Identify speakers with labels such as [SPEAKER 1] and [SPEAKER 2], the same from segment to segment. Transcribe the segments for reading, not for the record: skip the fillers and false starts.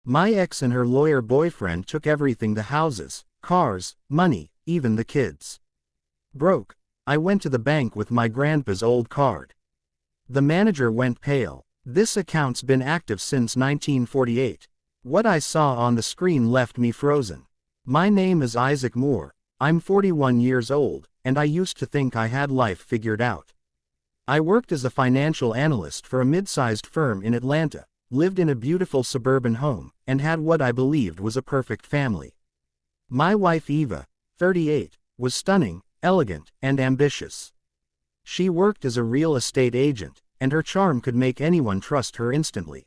[SPEAKER 1] My ex and her lawyer boyfriend took everything: the houses, cars, money, even the kids. Broke. I went to the bank with my grandpa's old card. The manager went pale. This account's been active since 1948. What I saw on the screen left me frozen. My name is Isaac Moore. I'm 41 years old, and I used to think I had life figured out. I worked as a financial analyst for a mid-sized firm in Atlanta, lived in a beautiful suburban home, and had what I believed was a perfect family. My wife Eva, 38, was stunning, elegant, and ambitious. She worked as a real estate agent, and her charm could make anyone trust her instantly.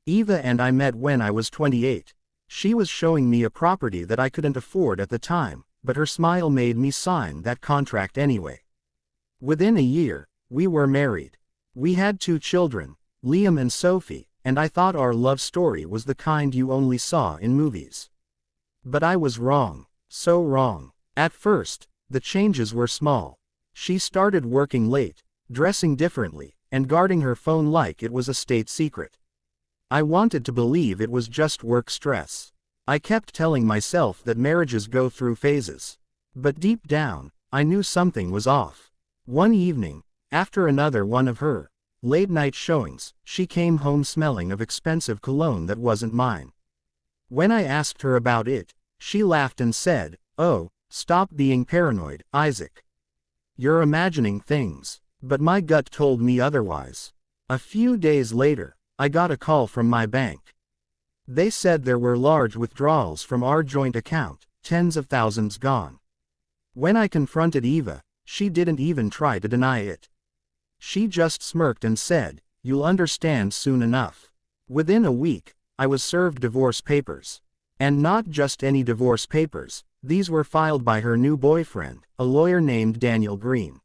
[SPEAKER 1] Eva and I met when I was 28. She was showing me a property that I couldn't afford at the time, but her smile made me sign that contract anyway. Within a year, we were married. We had 2 children, Liam and Sophie, and I thought our love story was the kind you only saw in movies. But I was wrong, so wrong. At first, the changes were small. She started working late, dressing differently, and guarding her phone like it was a state secret. I wanted to believe it was just work stress. I kept telling myself that marriages go through phases. But deep down, I knew something was off. One evening, after another one of her late-night showings, she came home smelling of expensive cologne that wasn't mine. When I asked her about it, she laughed and said, "Oh, stop being paranoid, Isaac. You're imagining things." But my gut told me otherwise. A few days later, I got a call from my bank. They said there were large withdrawals from our joint account, tens of thousands gone. When I confronted Eva, she didn't even try to deny it. She just smirked and said, "You'll understand soon enough." Within a week, I was served divorce papers. And not just any divorce papers, these were filed by her new boyfriend, a lawyer named Daniel Green.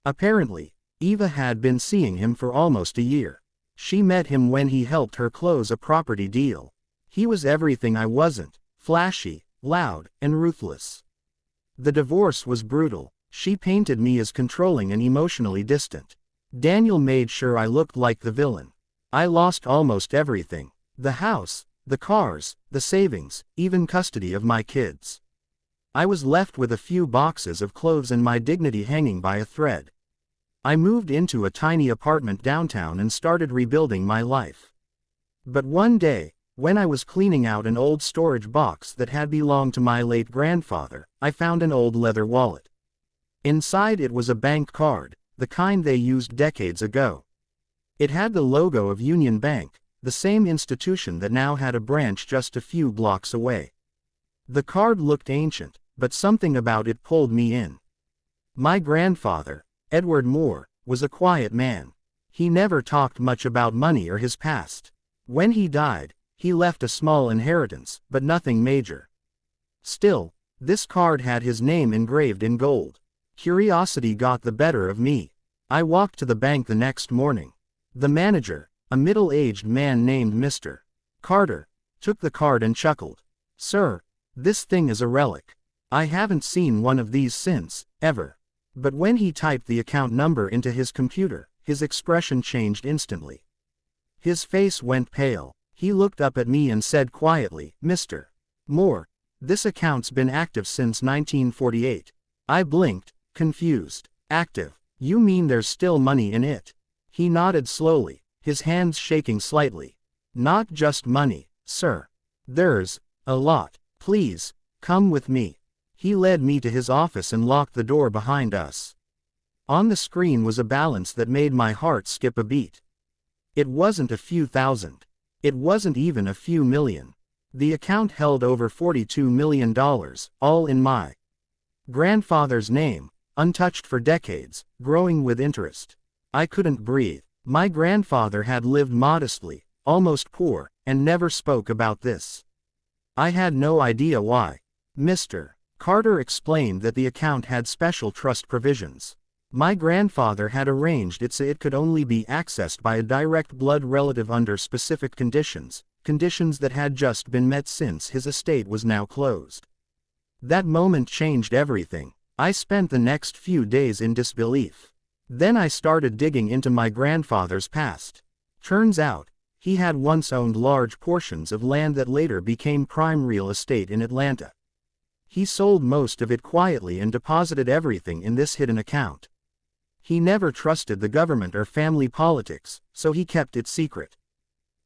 [SPEAKER 1] Apparently, Eva had been seeing him for almost a year. She met him when he helped her close a property deal. He was everything I wasn't: flashy, loud, and ruthless. The divorce was brutal. She painted me as controlling and emotionally distant. Daniel made sure I looked like the villain. I lost almost everything: the house, the cars, the savings, even custody of my kids. I was left with a few boxes of clothes and my dignity hanging by a thread. I moved into a tiny apartment downtown and started rebuilding my life. But one day, when I was cleaning out an old storage box that had belonged to my late grandfather, I found an old leather wallet. Inside it was a bank card, the kind they used decades ago. It had the logo of Union Bank, the same institution that now had a branch just a few blocks away. The card looked ancient, but something about it pulled me in. My grandfather, Edward Moore, was a quiet man. He never talked much about money or his past. When he died, he left a small inheritance, but nothing major. Still, this card had his name engraved in gold. Curiosity got the better of me. I walked to the bank the next morning. The manager, a middle-aged man named Mr. Carter, took the card and chuckled. "Sir, this thing is a relic. I haven't seen one of these since, ever." But when he typed the account number into his computer, his expression changed instantly. His face went pale. He looked up at me and said quietly, "Mr. Moore, this account's been active since 1948. I blinked, confused. "Active? You mean there's still money in it?" He nodded slowly, his hands shaking slightly. "Not just money, sir. There's a lot. Please, come with me." He led me to his office and locked the door behind us. On the screen was a balance that made my heart skip a beat. It wasn't a few thousand. It wasn't even a few million. The account held over $42 million, all in my grandfather's name, untouched for decades, growing with interest. I couldn't breathe. My grandfather had lived modestly, almost poor, and never spoke about this. I had no idea why. Mr. Carter explained that the account had special trust provisions. My grandfather had arranged it so it could only be accessed by a direct blood relative under specific conditions, conditions that had just been met since his estate was now closed. That moment changed everything. I spent the next few days in disbelief. Then I started digging into my grandfather's past. Turns out, He had once owned large portions of land that later became prime real estate in Atlanta. He sold most of it quietly and deposited everything in this hidden account. He never trusted the government or family politics, so he kept it secret.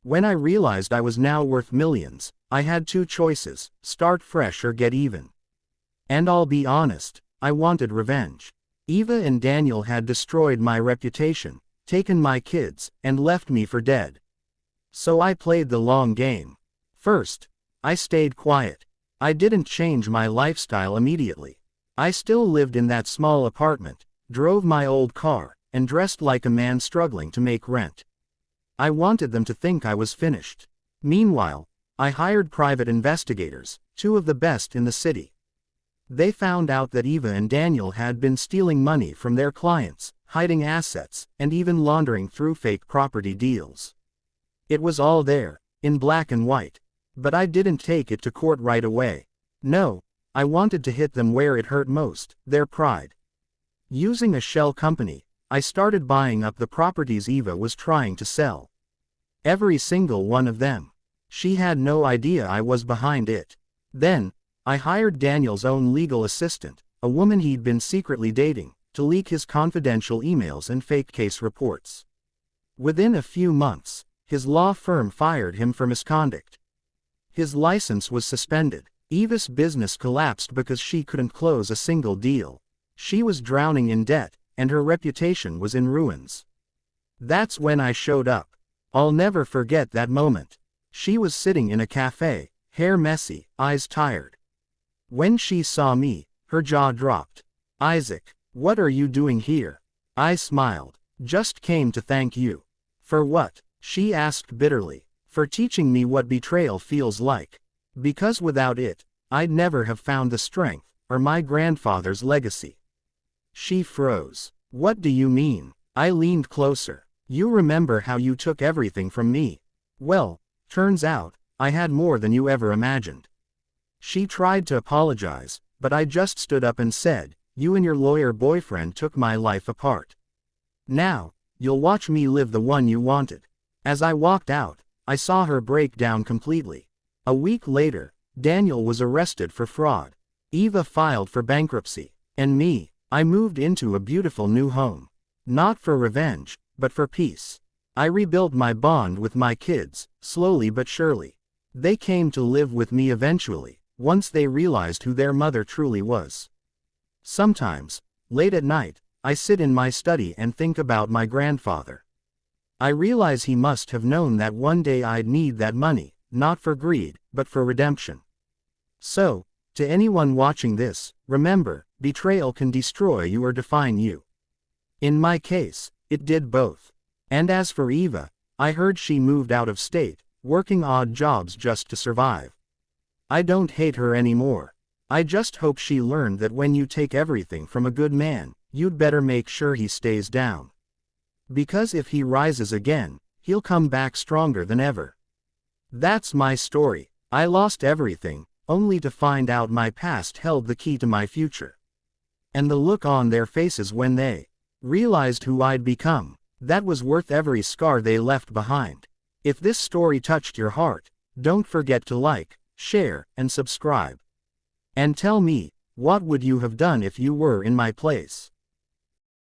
[SPEAKER 1] When I realized I was now worth millions, I had two choices: start fresh or get even. And I'll be honest, I wanted revenge. Eva and Daniel had destroyed my reputation, taken my kids, and left me for dead. So I played the long game. First, I stayed quiet. I didn't change my lifestyle immediately. I still lived in that small apartment, drove my old car, and dressed like a man struggling to make rent. I wanted them to think I was finished. Meanwhile, I hired private investigators, two of the best in the city. They found out that Eva and Daniel had been stealing money from their clients, hiding assets, and even laundering through fake property deals. It was all there, in black and white. But I didn't take it to court right away. No, I wanted to hit them where it hurt most, their pride. Using a shell company, I started buying up the properties Eva was trying to sell. Every single one of them. She had no idea I was behind it. Then, I hired Daniel's own legal assistant, a woman he'd been secretly dating, to leak his confidential emails and fake case reports. Within a few months, his law firm fired him for misconduct. His license was suspended. Eva's business collapsed because she couldn't close a single deal. She was drowning in debt, and her reputation was in ruins. That's when I showed up. I'll never forget that moment. She was sitting in a cafe, hair messy, eyes tired. When she saw me, her jaw dropped. "Isaac, what are you doing here?" I smiled. "Just came to thank you." "For what?" she asked bitterly. "For teaching me what betrayal feels like. Because without it, I'd never have found the strength, or my grandfather's legacy." She froze. "What do you mean?" I leaned closer. "You remember how you took everything from me? Well, turns out, I had more than you ever imagined." She tried to apologize, but I just stood up and said, "You and your lawyer boyfriend took my life apart. Now, you'll watch me live the one you wanted." As I walked out, I saw her break down completely. A week later, Daniel was arrested for fraud. Eva filed for bankruptcy. And me, I moved into a beautiful new home. Not for revenge, but for peace. I rebuilt my bond with my kids, slowly but surely. They came to live with me eventually, once they realized who their mother truly was. Sometimes, late at night, I sit in my study and think about my grandfather. I realize he must have known that one day I'd need that money, not for greed, but for redemption. So, to anyone watching this, remember, betrayal can destroy you or define you. In my case, it did both. And as for Eva, I heard she moved out of state, working odd jobs just to survive. I don't hate her anymore. I just hope she learned that when you take everything from a good man, you'd better make sure he stays down. Because if he rises again, he'll come back stronger than ever. That's my story. I lost everything, only to find out my past held the key to my future. And the look on their faces when they realized who I'd become, that was worth every scar they left behind. If this story touched your heart, don't forget to like, share, and subscribe. And tell me, what would you have done if you were in my place?